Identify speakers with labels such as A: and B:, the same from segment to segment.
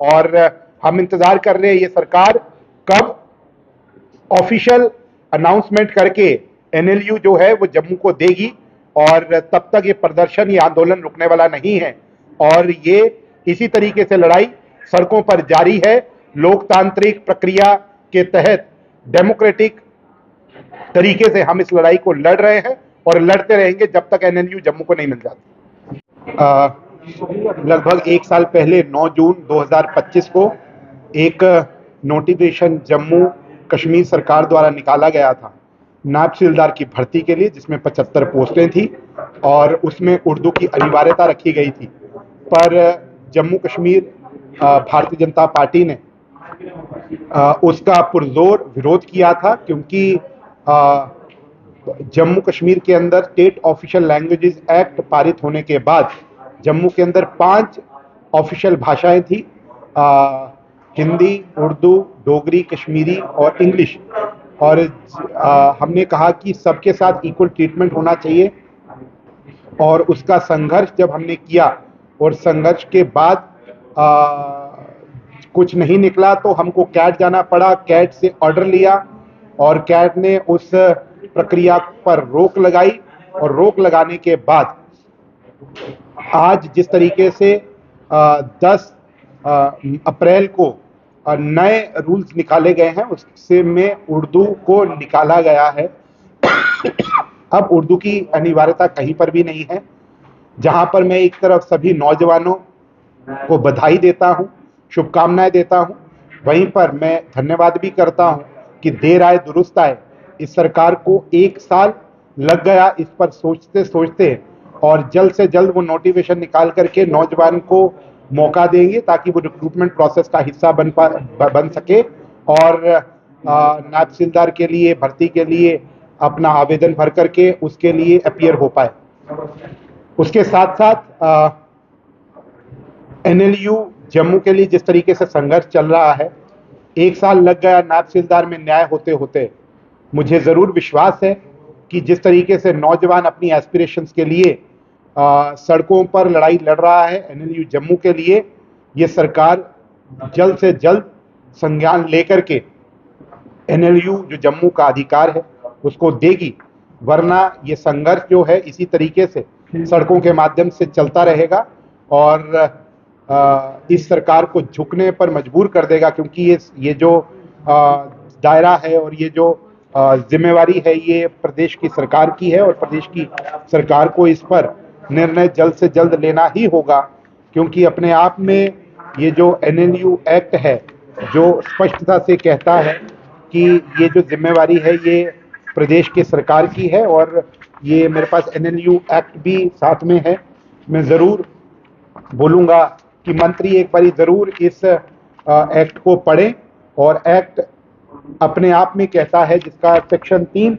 A: और हम इंतजार कर रहे हैं ये सरकार कब ऑफिशियल अनाउंसमेंट करके एनएलयू जो है वो जम्मू को देगी, और तब तक ये प्रदर्शन, ये आंदोलन रुकने वाला नहीं है और ये इसी तरीके से लड़ाई सड़कों पर जारी है। लोकतांत्रिक प्रक्रिया के तहत डेमोक्रेटिक तरीके से हम इस लड़ाई को लड़ रहे हैं और लड़ते रहेंगे जब तक एनएलयू जम्मू को नहीं मिल जाती। लगभग एक साल पहले 9 जून 2025 को एक नोटिफिकेशन जम्मू कश्मीर सरकार द्वारा निकाला गया था नायब तहसीलदार की भर्ती के लिए, जिसमें 75 पोस्टें थी और उसमें उर्दू की अनिवार्यता रखी गई थी। पर जम्मू कश्मीर भारतीय जनता पार्टी ने उसका पुरजोर विरोध किया था, क्योंकि जम्मू कश्मीर के अंदर स्टेट ऑफिशियल लैंग्वेजेस एक्ट पारित होने के बाद जम्मू के अंदर 5 ऑफिशियल भाषाएं थी, हिंदी, उर्दू, डोगरी, कश्मीरी और इंग्लिश। और हमने कहा कि सबके साथ इक्वल ट्रीटमेंट होना चाहिए, और उसका संघर्ष जब हमने किया और संघर्ष के बाद कुछ नहीं निकला तो हमको कैट जाना पड़ा। कैट से ऑर्डर लिया और कैट ने उस प्रक्रिया पर रोक लगाई, और रोक लगाने के बाद आज जिस तरीके से 10 अप्रैल को नए रूल्स निकाले गए हैं, उससे में उर्दू को निकाला गया है। अब उर्दू की अनिवार्यता कहीं पर भी नहीं है, जहां पर मैं एक तरफ सभी नौजवानों को बधाई देता हूं, शुभकामनाएं देता हूं, वहीं पर मैं धन्यवाद भी करता हूं कि देर आए दुरुस्त आए। इस सरकार को 1 साल लग गया इस पर सोचते सोचते, और जल्द से जल्द वो नोटिफिकेशन निकाल करके नौजवान को मौका देंगे ताकि वो रिक्रूटमेंट प्रोसेस का हिस्सा बन सके और नायब तहसीलदार के लिए भर्ती के लिए अपना आवेदन भर करके उसके लिए अपीयर हो पाए। उसके साथ साथ एनएलयू जम्मू के लिए जिस तरीके से संघर्ष चल रहा है, 1 साल लग गया नायब तहसीलदार में न्याय होते होते। मुझे जरूर विश्वास है कि जिस तरीके से नौजवान अपनी एस्पिरेशंस के लिए सड़कों पर लड़ाई लड़ रहा है एनएलयू जम्मू के लिए, ये सरकार जल्द से जल्द संज्ञान लेकर के एनएलयू जो जम्मू का अधिकार है उसको देगी, वरना ये संघर्ष जो है इसी तरीके से सड़कों के माध्यम से चलता रहेगा और इस सरकार को झुकने पर मजबूर कर देगा, क्योंकि ये जो दायरा है और ये जो जिम्मेवारी है ये प्रदेश की सरकार की है, और प्रदेश की सरकार को इस पर निर्णय जल्द से जल्द लेना ही होगा, क्योंकि अपने आप में ये जो एनएलयू एक्ट है जो स्पष्टता से कहता है कि ये जो जिम्मेवारी है ये प्रदेश की सरकार की है, और ये मेरे पास एनएलयू एक्ट भी साथ में है। मैं ज़रूर बोलूँगा कि मंत्री एक बारी ज़रूर इस एक्ट को पढ़ें, और एक्ट अपने आप में कहता है, जिसका सेक्शन 3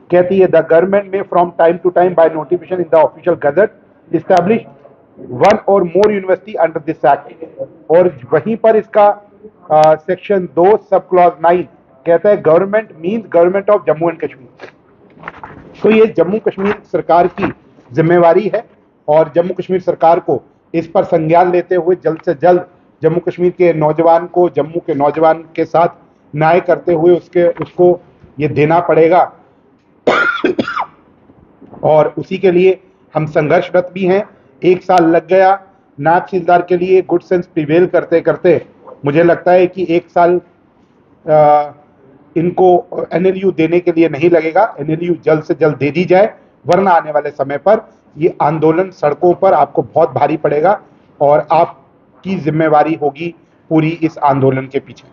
A: कहती है the government may from time to time by notification in the official gazette establish 1 or more university under this act. और वहीं पर इसका सेक्शन 2 सब क्लॉज 9 कहता है government means government of Jammu and Kashmir. तो ये जम्मू कश्मीर सरकार की जिम्मेवारी है, और जम्मू कश्मीर सरकार को इस पर संज्ञान लेते हुए जल्द से जल्द जम्मू कश्मीर के नौजवान को जम्मू के नौजवान के साथ न्याय करते हुए उसको ये देना पड़ेगा। और उसी के लिए हम संघर्षरत भी हैं। 1 साल लग गया नायब तहसीलदार के लिए गुड सेंस प्रिवेल करते करते। मुझे लगता है कि 1 साल इनको एनएलयू देने के लिए नहीं लगेगा। एनएलयू जल्द से जल्द दे दी जाए, वरना आने वाले समय पर ये आंदोलन सड़कों पर आपको बहुत भारी पड़ेगा और आपकी जिम्मेवारी होगी पूरी इस आंदोलन के पीछे।